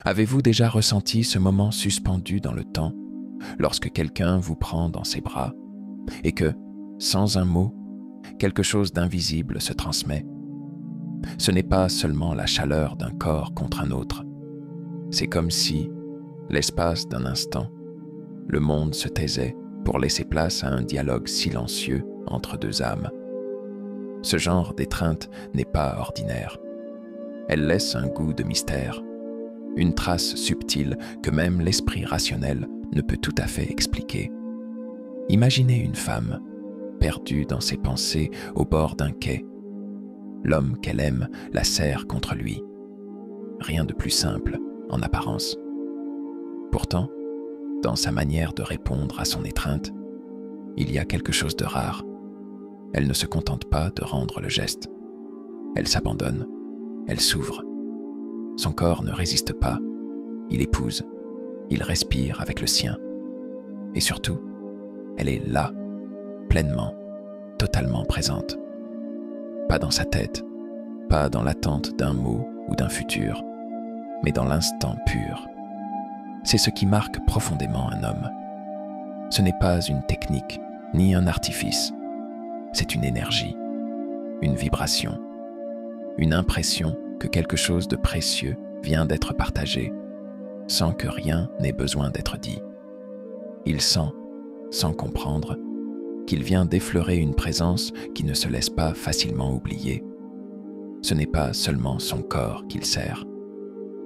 Avez-vous déjà ressenti ce moment suspendu dans le temps, lorsque quelqu'un vous prend dans ses bras et que, sans un mot, quelque chose d'invisible se transmet? Ce n'est pas seulement la chaleur d'un corps contre un autre. C'est comme si, l'espace d'un instant, le monde se taisait pour laisser place à un dialogue silencieux entre deux âmes. Ce genre d'étreinte n'est pas ordinaire. Elle laisse un goût de mystère, une trace subtile que même l'esprit rationnel ne peut tout à fait expliquer. Imaginez une femme, perdue dans ses pensées au bord d'un quai. L'homme qu'elle aime la serre contre lui. Rien de plus simple, en apparence. Pourtant, dans sa manière de répondre à son étreinte, il y a quelque chose de rare. Elle ne se contente pas de rendre le geste. Elle s'abandonne, elle s'ouvre. Son corps ne résiste pas, il épouse, il respire avec le sien. Et surtout, elle est là, pleinement, totalement présente. Pas dans sa tête, pas dans l'attente d'un mot ou d'un futur, mais dans l'instant pur. C'est ce qui marque profondément un homme. Ce n'est pas une technique, ni un artifice. C'est une énergie, une vibration, une impression que quelque chose de précieux vient d'être partagé, sans que rien n'ait besoin d'être dit. Il sent, sans comprendre, qu'il vient d'effleurer une présence qui ne se laisse pas facilement oublier. Ce n'est pas seulement son corps qu'il serre,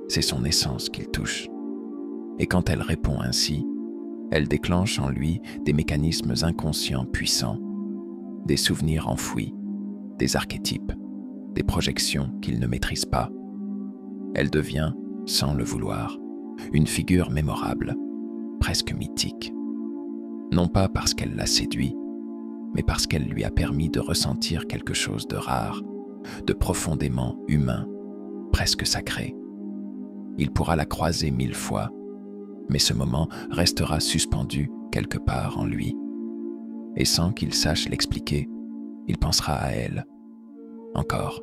c'est son essence qu'il touche. Et quand elle répond ainsi, elle déclenche en lui des mécanismes inconscients puissants, des souvenirs enfouis, des archétypes, des projections qu'il ne maîtrise pas. Elle devient, sans le vouloir, une figure mémorable, presque mythique. Non pas parce qu'elle l'a séduit, mais parce qu'elle lui a permis de ressentir quelque chose de rare, de profondément humain, presque sacré. Il pourra la croiser 1000 fois, mais ce moment restera suspendu quelque part en lui. Et sans qu'il sache l'expliquer, il pensera à elle, encore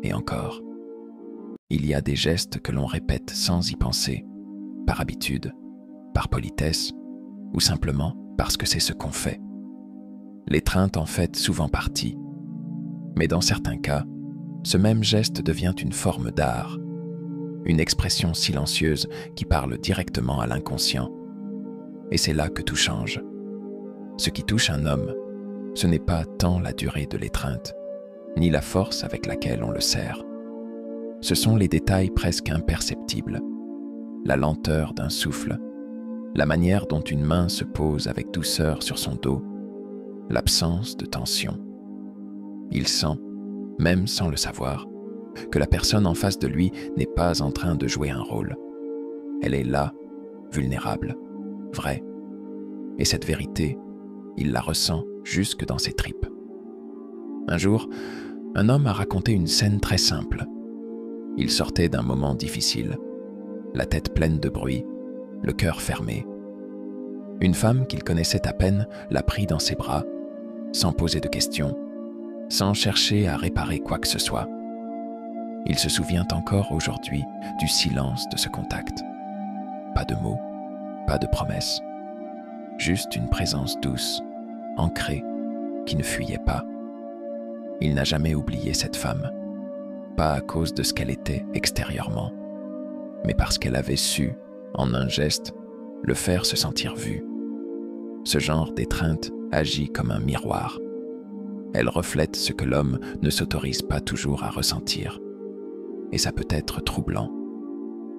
et encore. Il y a des gestes que l'on répète sans y penser, par habitude, par politesse, ou simplement parce que c'est ce qu'on fait. L'étreinte en fait souvent partie. Mais dans certains cas, ce même geste devient une forme d'art, une expression silencieuse qui parle directement à l'inconscient. Et c'est là que tout change. Ce qui touche un homme, ce n'est pas tant la durée de l'étreinte, ni la force avec laquelle on le serre. Ce sont les détails presque imperceptibles, la lenteur d'un souffle, la manière dont une main se pose avec douceur sur son dos, l'absence de tension. Il sent, même sans le savoir, que la personne en face de lui n'est pas en train de jouer un rôle. Elle est là, vulnérable, vraie. Et cette vérité, il la ressent jusque dans ses tripes. Un jour, un homme a raconté une scène très simple. Il sortait d'un moment difficile, la tête pleine de bruit, le cœur fermé. Une femme qu'il connaissait à peine l'a pris dans ses bras, sans poser de questions, sans chercher à réparer quoi que ce soit. Il se souvient encore aujourd'hui du silence de ce contact. Pas de mots, pas de promesses, juste une présence douce, ancrée, qui ne fuyait pas. Il n'a jamais oublié cette femme, pas à cause de ce qu'elle était extérieurement, mais parce qu'elle avait su, en un geste, le faire se sentir vue. Ce genre d'étreinte agit comme un miroir. Elle reflète ce que l'homme ne s'autorise pas toujours à ressentir. Et ça peut être troublant,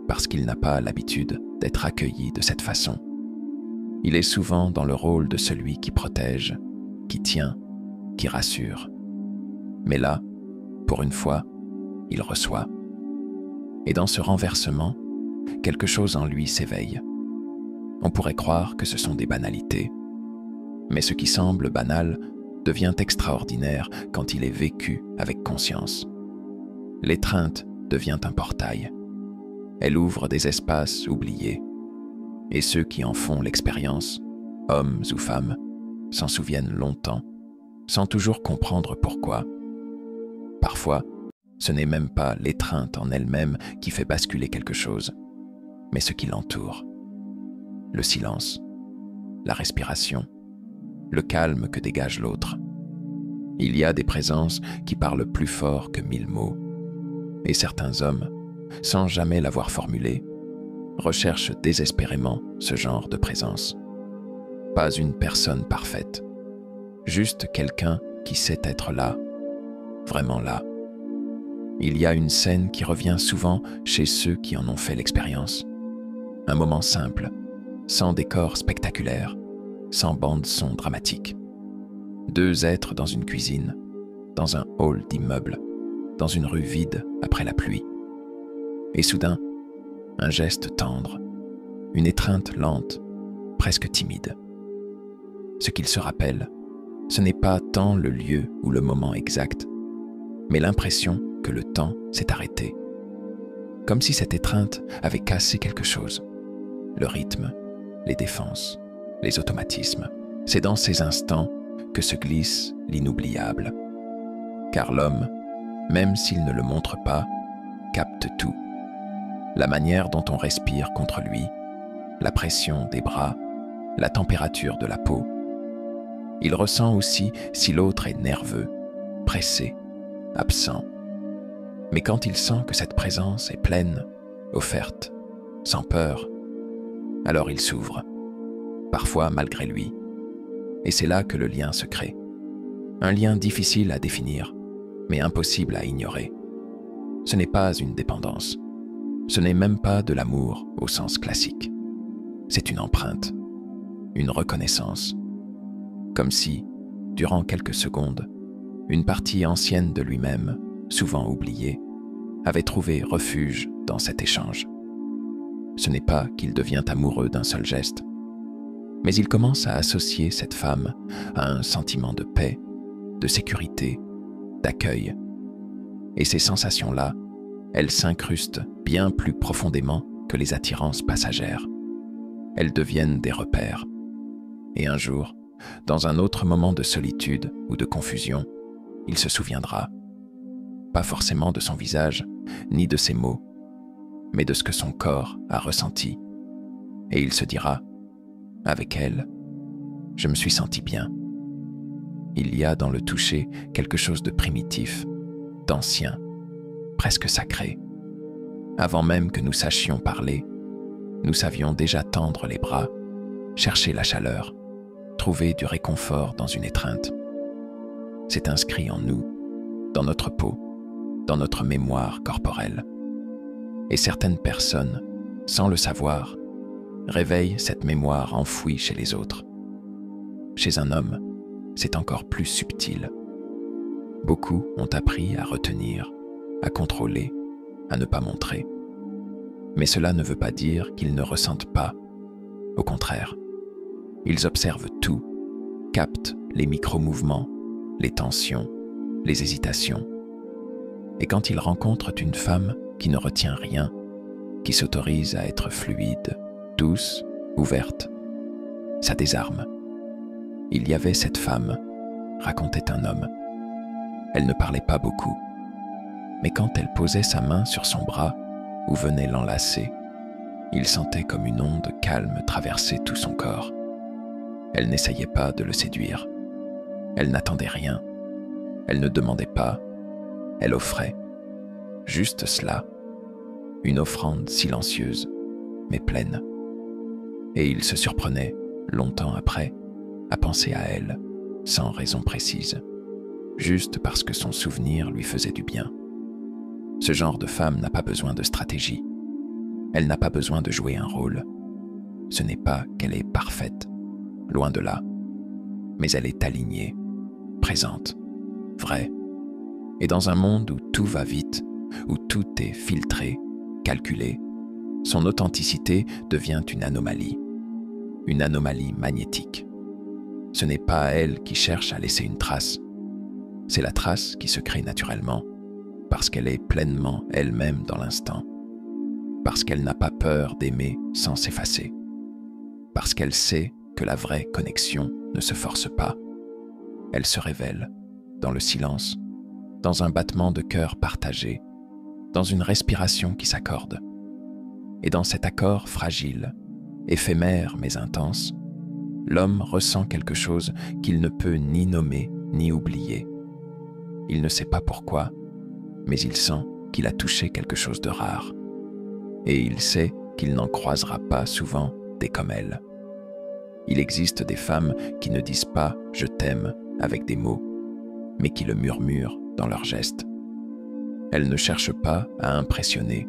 parce qu'il n'a pas l'habitude d'être accueilli de cette façon. Il est souvent dans le rôle de celui qui protège, qui tient, qui rassure. Mais là, pour une fois, il reçoit. Et dans ce renversement, quelque chose en lui s'éveille. On pourrait croire que ce sont des banalités. Mais ce qui semble banal devient extraordinaire quand il est vécu avec conscience. L'étreinte devient un portail. Elle ouvre des espaces oubliés. Et ceux qui en font l'expérience, hommes ou femmes, s'en souviennent longtemps, sans toujours comprendre pourquoi. Parfois, ce n'est même pas l'étreinte en elle-même qui fait basculer quelque chose, mais ce qui l'entoure. Le silence, la respiration, le calme que dégage l'autre. Il y a des présences qui parlent plus fort que 1000 mots. Et certains hommes, sans jamais l'avoir formulé, recherchent désespérément ce genre de présence. Pas une personne parfaite, juste quelqu'un qui sait être là, vraiment là. Il y a une scène qui revient souvent chez ceux qui en ont fait l'expérience. Un moment simple, sans décor spectaculaire, sans bande-son dramatique. 2 êtres dans une cuisine, dans un hall d'immeuble, dans une rue vide après la pluie. Et soudain, un geste tendre, une étreinte lente, presque timide. Ce qu'ils se rappellent, ce n'est pas tant le lieu ou le moment exact, mais l'impression que le temps s'est arrêté. Comme si cette étreinte avait cassé quelque chose. Le rythme, les défenses, les automatismes. C'est dans ces instants que se glisse l'inoubliable. Car l'homme, même s'il ne le montre pas, capte tout. La manière dont on respire contre lui, la pression des bras, la température de la peau. Il ressent aussi si l'autre est nerveux, pressé, absent. Mais quand il sent que cette présence est pleine, offerte, sans peur, alors il s'ouvre, parfois malgré lui. Et c'est là que le lien se crée. Un lien difficile à définir, mais impossible à ignorer. Ce n'est pas une dépendance. Ce n'est même pas de l'amour au sens classique. C'est une empreinte, une reconnaissance. Comme si, durant quelques secondes, une partie ancienne de lui-même, souvent oubliée, avait trouvé refuge dans cet échange. Ce n'est pas qu'il devient amoureux d'un seul geste, mais il commence à associer cette femme à un sentiment de paix, de sécurité, d'accueil. Et ces sensations-là, elles s'incrustent bien plus profondément que les attirances passagères. Elles deviennent des repères. Et un jour, dans un autre moment de solitude ou de confusion, il se souviendra, pas forcément de son visage, ni de ses mots, mais de ce que son corps a ressenti. Et il se dira, avec elle, je me suis senti bien. Il y a dans le toucher quelque chose de primitif, d'ancien, presque sacré. Avant même que nous sachions parler, nous savions déjà tendre les bras, chercher la chaleur, trouver du réconfort dans une étreinte. C'est inscrit en nous, dans notre peau, dans notre mémoire corporelle. Et certaines personnes, sans le savoir, réveillent cette mémoire enfouie chez les autres. Chez un homme, c'est encore plus subtil. Beaucoup ont appris à retenir, à contrôler, à ne pas montrer. Mais cela ne veut pas dire qu'ils ne ressentent pas. Au contraire, ils observent tout, captent les micro-mouvements, les tensions, les hésitations. Et quand ils rencontrent une femme qui ne retient rien, qui s'autorise à être fluide, douce, ouverte, ça désarme. Il y avait cette femme, racontait un homme. Elle ne parlait pas beaucoup, mais quand elle posait sa main sur son bras ou venait l'enlacer, il sentait comme une onde calme traverser tout son corps. Elle n'essayait pas de le séduire. Elle n'attendait rien. Elle ne demandait pas. Elle offrait. Juste cela. Une offrande silencieuse, mais pleine. Et il se surprenait, longtemps après, à penser à elle, sans raison précise, juste parce que son souvenir lui faisait du bien. Ce genre de femme n'a pas besoin de stratégie. Elle n'a pas besoin de jouer un rôle. Ce n'est pas qu'elle est parfaite, loin de là, mais elle est alignée, présente, vraie. Et dans un monde où tout va vite, où tout est filtré, calculé, son authenticité devient une anomalie magnétique. Ce n'est pas elle qui cherche à laisser une trace, c'est la trace qui se crée naturellement, parce qu'elle est pleinement elle-même dans l'instant, parce qu'elle n'a pas peur d'aimer sans s'effacer, parce qu'elle sait que la vraie connexion ne se force pas. Elle se révèle, dans le silence, dans un battement de cœur partagé, dans une respiration qui s'accorde. Et dans cet accord fragile, éphémère mais intense, l'homme ressent quelque chose qu'il ne peut ni nommer ni oublier. Il ne sait pas pourquoi, mais il sent qu'il a touché quelque chose de rare. Et il sait qu'il n'en croisera pas souvent des comme elle. Il existe des femmes qui ne disent pas « je t'aime » avec des mots, mais qui le murmurent dans leurs gestes. Elles ne cherchent pas à impressionner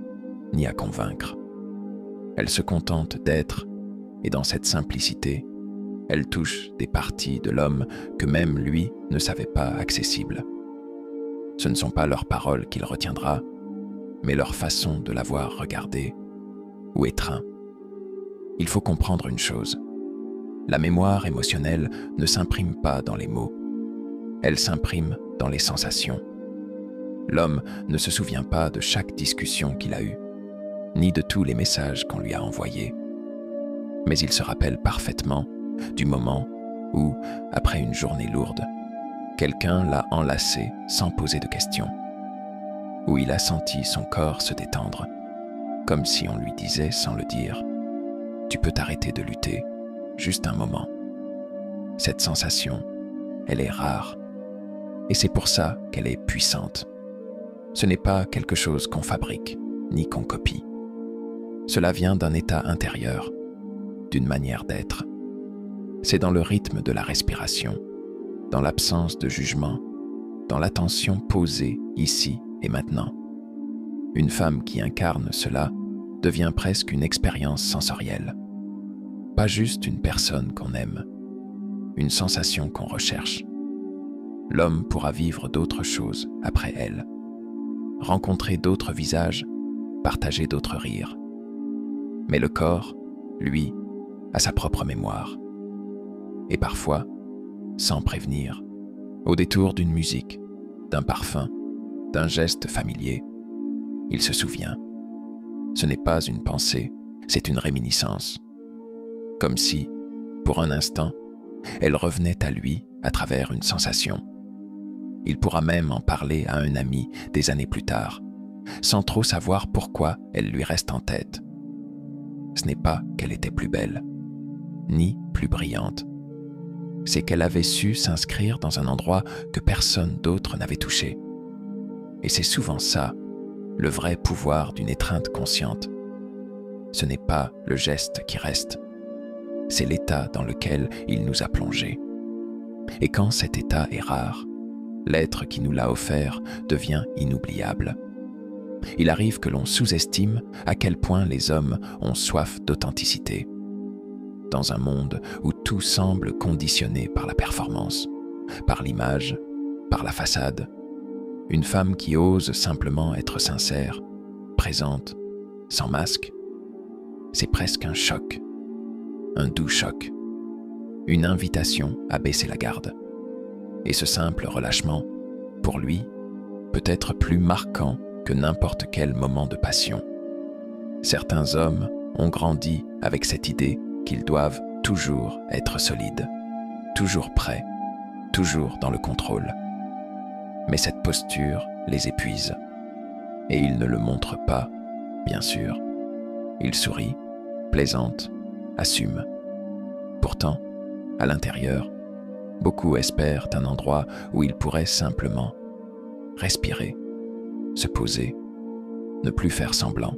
ni à convaincre. Elles se contentent d'être, et dans cette simplicité, elles touchent des parties de l'homme que même lui ne savait pas accessibles. Ce ne sont pas leurs paroles qu'il retiendra, mais leur façon de l'avoir regardé ou étreint. Il faut comprendre une chose. La mémoire émotionnelle ne s'imprime pas dans les mots. Elle s'imprime dans les sensations. L'homme ne se souvient pas de chaque discussion qu'il a eue, ni de tous les messages qu'on lui a envoyés. Mais il se rappelle parfaitement du moment où, après une journée lourde, quelqu'un l'a enlacé sans poser de questions, où il a senti son corps se détendre, comme si on lui disait sans le dire « Tu peux t'arrêter de lutter, juste un moment ». Cette sensation, elle est rare, et c'est pour ça qu'elle est puissante. Ce n'est pas quelque chose qu'on fabrique, ni qu'on copie. Cela vient d'un état intérieur, d'une manière d'être. C'est dans le rythme de la respiration, dans l'absence de jugement, dans l'attention posée ici et maintenant. Une femme qui incarne cela devient presque une expérience sensorielle. Pas juste une personne qu'on aime, une sensation qu'on recherche. L'homme pourra vivre d'autres choses après elle, rencontrer d'autres visages, partager d'autres rires. Mais le corps, lui, a sa propre mémoire. Et parfois, sans prévenir, au détour d'une musique, d'un parfum, d'un geste familier, il se souvient. Ce n'est pas une pensée, c'est une réminiscence. Comme si, pour un instant, elle revenait à lui à travers une sensation. Il pourra même en parler à un ami des années plus tard, sans trop savoir pourquoi elle lui reste en tête. Ce n'est pas qu'elle était plus belle, ni plus brillante. C'est qu'elle avait su s'inscrire dans un endroit que personne d'autre n'avait touché. Et c'est souvent ça, le vrai pouvoir d'une étreinte consciente. Ce n'est pas le geste qui reste, c'est l'état dans lequel il nous a plongés. Et quand cet état est rare, l'être qui nous l'a offert devient inoubliable. Il arrive que l'on sous-estime à quel point les hommes ont soif d'authenticité. Dans un monde où tout semble conditionné par la performance, par l'image, par la façade, une femme qui ose simplement être sincère, présente, sans masque, c'est presque un choc, un doux choc, une invitation à baisser la garde. Et ce simple relâchement, pour lui, peut être plus marquant que n'importe quel moment de passion. Certains hommes ont grandi avec cette idée qu'ils doivent toujours être solides, toujours prêts, toujours dans le contrôle. Mais cette posture les épuise, et ils ne le montrent pas, bien sûr. Ils sourient, plaisantent, assument. Pourtant, à l'intérieur, beaucoup espèrent un endroit où ils pourraient simplement respirer, se poser, ne plus faire semblant.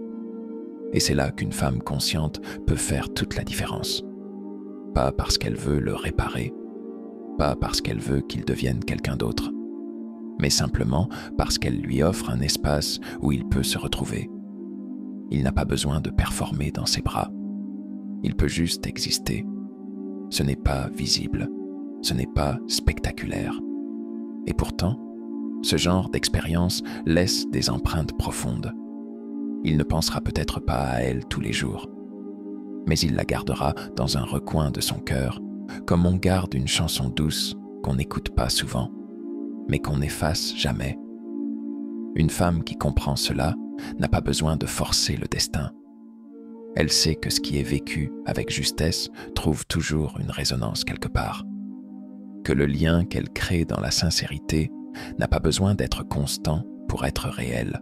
Et c'est là qu'une femme consciente peut faire toute la différence. Pas parce qu'elle veut le réparer, pas parce qu'elle veut qu'il devienne quelqu'un d'autre, mais simplement parce qu'elle lui offre un espace où il peut se retrouver. Il n'a pas besoin de performer dans ses bras. Il peut juste exister. Ce n'est pas visible, ce n'est pas spectaculaire. Et pourtant, ce genre d'expérience laisse des empreintes profondes. Il ne pensera peut-être pas à elle tous les jours, mais il la gardera dans un recoin de son cœur, comme on garde une chanson douce qu'on n'écoute pas souvent, mais qu'on n'efface jamais. Une femme qui comprend cela n'a pas besoin de forcer le destin. Elle sait que ce qui est vécu avec justesse trouve toujours une résonance quelque part, que le lien qu'elle crée dans la sincérité n'a pas besoin d'être constant pour être réel.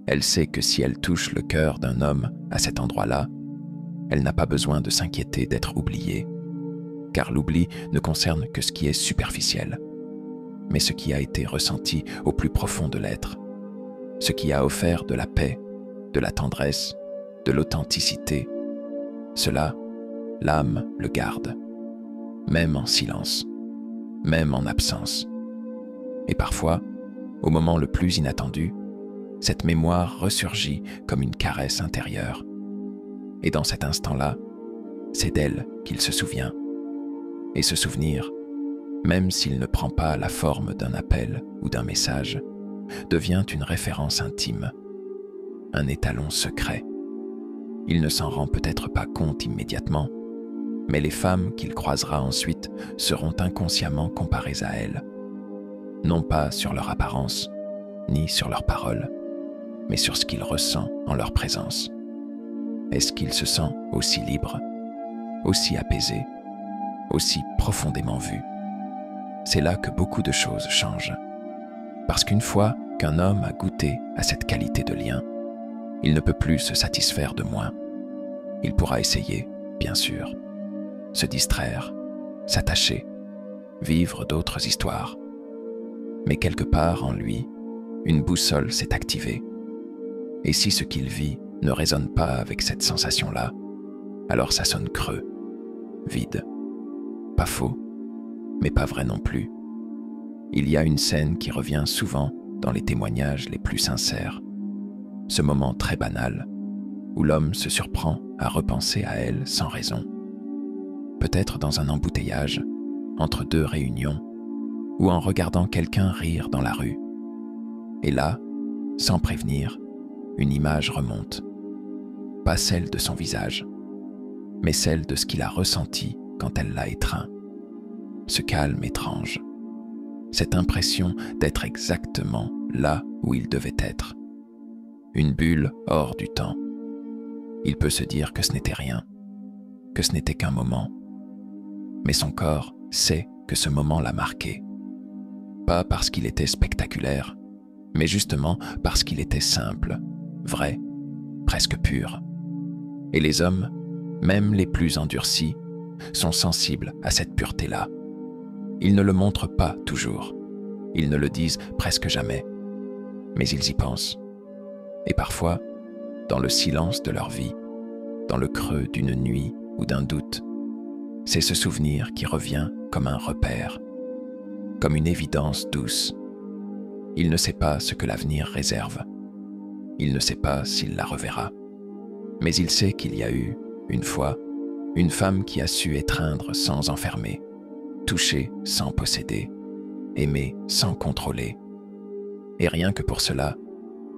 Elle sait que si elle touche le cœur d'un homme à cet endroit-là, elle n'a pas besoin de s'inquiéter d'être oubliée, car l'oubli ne concerne que ce qui est superficiel, mais ce qui a été ressenti au plus profond de l'être, ce qui a offert de la paix, de la tendresse, de l'authenticité, cela, l'âme le garde, même en silence, même en absence. Et parfois, au moment le plus inattendu, cette mémoire ressurgit comme une caresse intérieure. Et dans cet instant-là, c'est d'elle qu'il se souvient. Et ce souvenir, même s'il ne prend pas la forme d'un appel ou d'un message, devient une référence intime, un étalon secret. Il ne s'en rend peut-être pas compte immédiatement, mais les femmes qu'il croisera ensuite seront inconsciemment comparées à elle, non pas sur leur apparence, ni sur leurs paroles, mais sur ce qu'il ressent en leur présence. Est-ce qu'il se sent aussi libre, aussi apaisé, aussi profondément vu? C'est là que beaucoup de choses changent. Parce qu'une fois qu'un homme a goûté à cette qualité de lien, il ne peut plus se satisfaire de moins. Il pourra essayer, bien sûr, se distraire, s'attacher, vivre d'autres histoires. Mais quelque part en lui, une boussole s'est activée. Et si ce qu'il vit ne résonne pas avec cette sensation-là, alors ça sonne creux, vide. Pas faux, mais pas vrai non plus. Il y a une scène qui revient souvent dans les témoignages les plus sincères. Ce moment très banal, où l'homme se surprend à repenser à elle sans raison. Peut-être dans un embouteillage, entre deux réunions, ou en regardant quelqu'un rire dans la rue. Et là, sans prévenir, une image remonte. Pas celle de son visage, mais celle de ce qu'il a ressenti quand elle l'a étreint. Ce calme étrange, cette impression d'être exactement là où il devait être. Une bulle hors du temps. Il peut se dire que ce n'était rien, que ce n'était qu'un moment. Mais son corps sait que ce moment l'a marqué. Pas parce qu'il était spectaculaire, mais justement parce qu'il était simple, vrai, presque pur. Et les hommes, même les plus endurcis, sont sensibles à cette pureté-là. Ils ne le montrent pas toujours, ils ne le disent presque jamais, mais ils y pensent. Et parfois, dans le silence de leur vie, dans le creux d'une nuit ou d'un doute, c'est ce souvenir qui revient comme un repère, comme une évidence douce. Il ne sait pas ce que l'avenir réserve. Il ne sait pas s'il la reverra. Mais il sait qu'il y a eu, une fois, une femme qui a su étreindre sans enfermer, toucher sans posséder, aimer sans contrôler. Et rien que pour cela,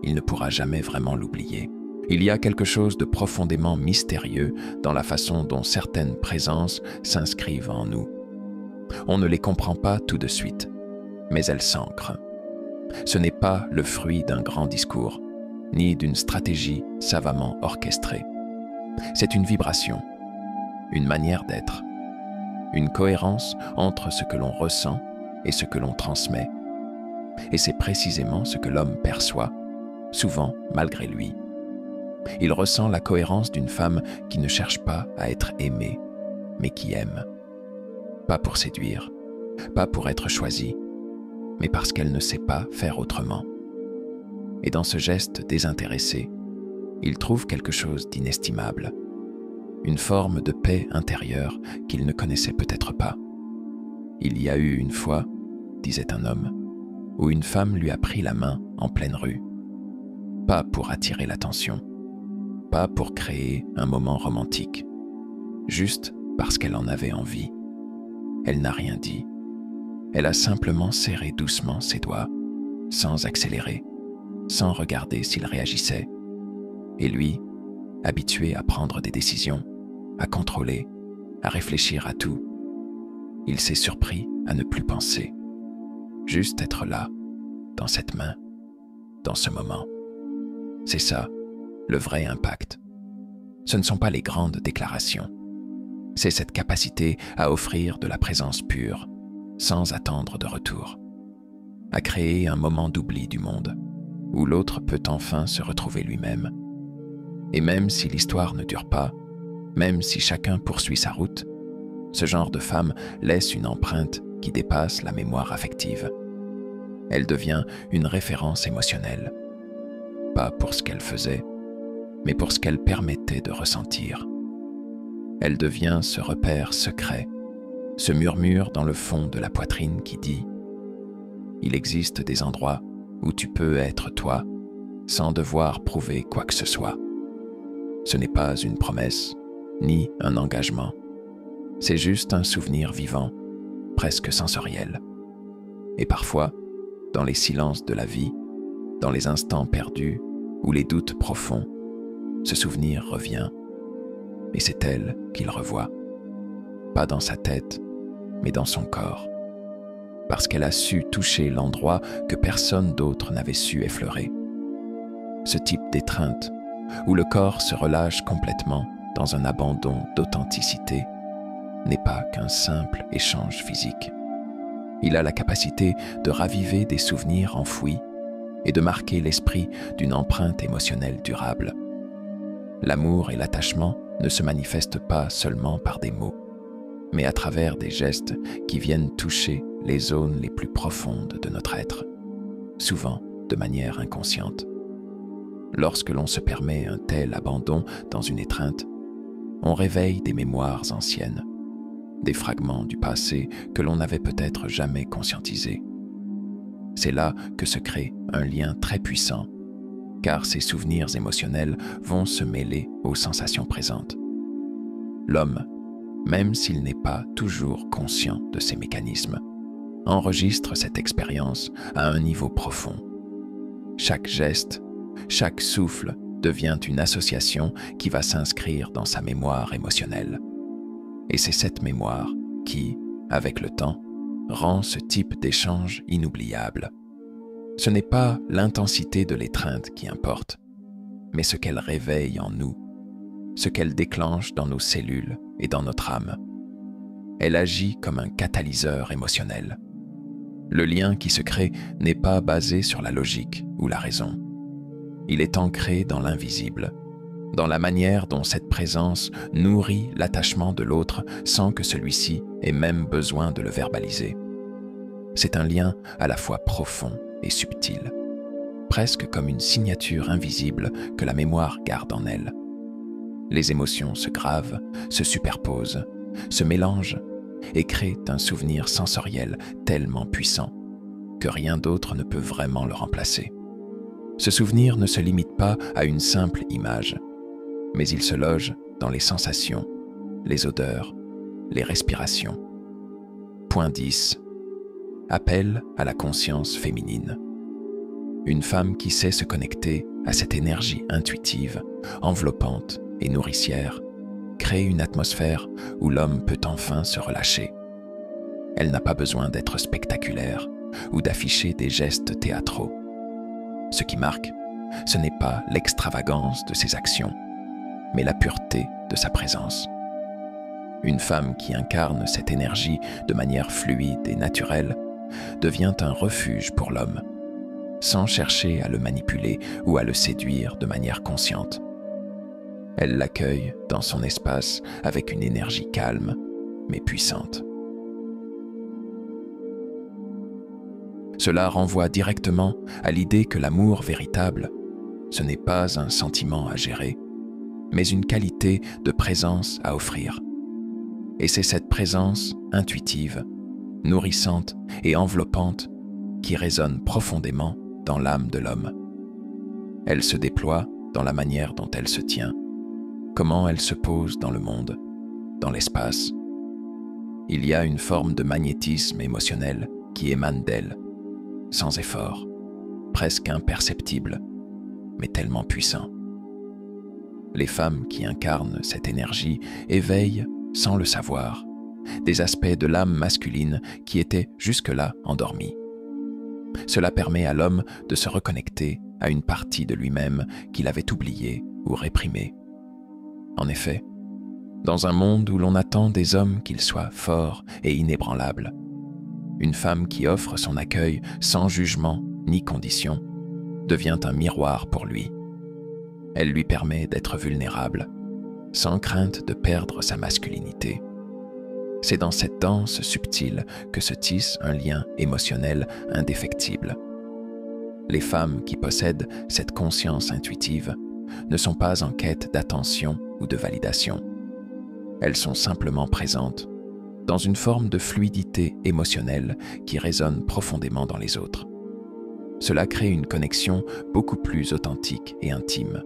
il ne pourra jamais vraiment l'oublier. Il y a quelque chose de profondément mystérieux dans la façon dont certaines présences s'inscrivent en nous. On ne les comprend pas tout de suite, mais elles s'ancrent. Ce n'est pas le fruit d'un grand discours, ni d'une stratégie savamment orchestrée. C'est une vibration, une manière d'être, une cohérence entre ce que l'on ressent et ce que l'on transmet. Et c'est précisément ce que l'homme perçoit, souvent malgré lui. Il ressent la cohérence d'une femme qui ne cherche pas à être aimée, mais qui aime. Pas pour séduire, pas pour être choisie, mais parce qu'elle ne sait pas faire autrement. Et dans ce geste désintéressé, il trouve quelque chose d'inestimable, une forme de paix intérieure qu'il ne connaissait peut-être pas. Il y a eu une fois, disait un homme, où une femme lui a pris la main en pleine rue. Pas pour attirer l'attention, pas pour créer un moment romantique, juste parce qu'elle en avait envie. Elle n'a rien dit. Elle a simplement serré doucement ses doigts, sans accélérer, sans regarder s'il réagissait. Et lui, habitué à prendre des décisions, à contrôler, à réfléchir à tout, il s'est surpris à ne plus penser. Juste être là, dans cette main, dans ce moment. C'est ça, le vrai impact. Ce ne sont pas les grandes déclarations. C'est cette capacité à offrir de la présence pure, sans attendre de retour. À créer un moment d'oubli du monde, où l'autre peut enfin se retrouver lui-même. Et même si l'histoire ne dure pas, même si chacun poursuit sa route, ce genre de femme laisse une empreinte qui dépasse la mémoire affective. Elle devient une référence émotionnelle, pas pour ce qu'elle faisait, mais pour ce qu'elle permettait de ressentir. Elle devient ce repère secret, ce murmure dans le fond de la poitrine qui dit « Il existe des endroits où tu peux être toi, sans devoir prouver quoi que ce soit. » Ce n'est pas une promesse, ni un engagement. C'est juste un souvenir vivant, presque sensoriel. Et parfois, dans les silences de la vie, dans les instants perdus ou les doutes profonds, ce souvenir revient. Et c'est elle qu'il revoit. Pas dans sa tête, mais dans son corps. Parce qu'elle a su toucher l'endroit que personne d'autre n'avait su effleurer. Ce type d'étreinte, où le corps se relâche complètement dans un abandon d'authenticité, n'est pas qu'un simple échange physique. Il a la capacité de raviver des souvenirs enfouis et de marquer l'esprit d'une empreinte émotionnelle durable. L'amour et l'attachement ne se manifestent pas seulement par des mots, mais à travers des gestes qui viennent toucher les zones les plus profondes de notre être, souvent de manière inconsciente. Lorsque l'on se permet un tel abandon dans une étreinte, on réveille des mémoires anciennes, des fragments du passé que l'on n'avait peut-être jamais conscientisés. C'est là que se crée un lien très puissant, car ces souvenirs émotionnels vont se mêler aux sensations présentes. L'homme, même s'il n'est pas toujours conscient de ces mécanismes, enregistre cette expérience à un niveau profond. Chaque geste, chaque souffle devient une association qui va s'inscrire dans sa mémoire émotionnelle. Et c'est cette mémoire qui, avec le temps, rend ce type d'échange inoubliable. Ce n'est pas l'intensité de l'étreinte qui importe, mais ce qu'elle réveille en nous, ce qu'elle déclenche dans nos cellules et dans notre âme. Elle agit comme un catalyseur émotionnel. Le lien qui se crée n'est pas basé sur la logique ou la raison. Il est ancré dans l'invisible, dans la manière dont cette présence nourrit l'attachement de l'autre sans que celui-ci ait même besoin de le verbaliser. C'est un lien à la fois profond et subtil, presque comme une signature invisible que la mémoire garde en elle. Les émotions se gravent, se superposent, se mélangent et créent un souvenir sensoriel tellement puissant que rien d'autre ne peut vraiment le remplacer. Ce souvenir ne se limite pas à une simple image, mais il se loge dans les sensations, les odeurs, les respirations. Point 10. Appel à la conscience féminine. Une femme qui sait se connecter à cette énergie intuitive, enveloppante et nourricière, crée une atmosphère où l'homme peut enfin se relâcher. Elle n'a pas besoin d'être spectaculaire ou d'afficher des gestes théâtraux. Ce qui marque, ce n'est pas l'extravagance de ses actions, mais la pureté de sa présence. Une femme qui incarne cette énergie de manière fluide et naturelle devient un refuge pour l'homme, sans chercher à le manipuler ou à le séduire de manière consciente. Elle l'accueille dans son espace avec une énergie calme, mais puissante. Cela renvoie directement à l'idée que l'amour véritable, ce n'est pas un sentiment à gérer, mais une qualité de présence à offrir. Et c'est cette présence intuitive, nourrissante et enveloppante qui résonne profondément dans l'âme de l'homme. Elle se déploie dans la manière dont elle se tient, comment elle se pose dans le monde, dans l'espace. Il y a une forme de magnétisme émotionnel qui émane d'elle, sans effort, presque imperceptible, mais tellement puissant. Les femmes qui incarnent cette énergie éveillent, sans le savoir, des aspects de l'âme masculine qui étaient jusque-là endormis. Cela permet à l'homme de se reconnecter à une partie de lui-même qu'il avait oubliée ou réprimée. En effet, dans un monde où l'on attend des hommes qu'ils soient forts et inébranlables, une femme qui offre son accueil sans jugement ni condition devient un miroir pour lui. Elle lui permet d'être vulnérable, sans crainte de perdre sa masculinité. C'est dans cette danse subtile que se tisse un lien émotionnel indéfectible. Les femmes qui possèdent cette conscience intuitive ne sont pas en quête d'attention ou de validation. Elles sont simplement présentes, dans une forme de fluidité émotionnelle qui résonne profondément dans les autres. Cela crée une connexion beaucoup plus authentique et intime,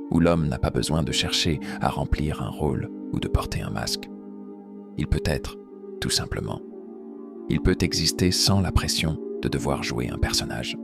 où l'homme n'a pas besoin de chercher à remplir un rôle ou de porter un masque. Il peut être, tout simplement. Il peut exister sans la pression de devoir jouer un personnage.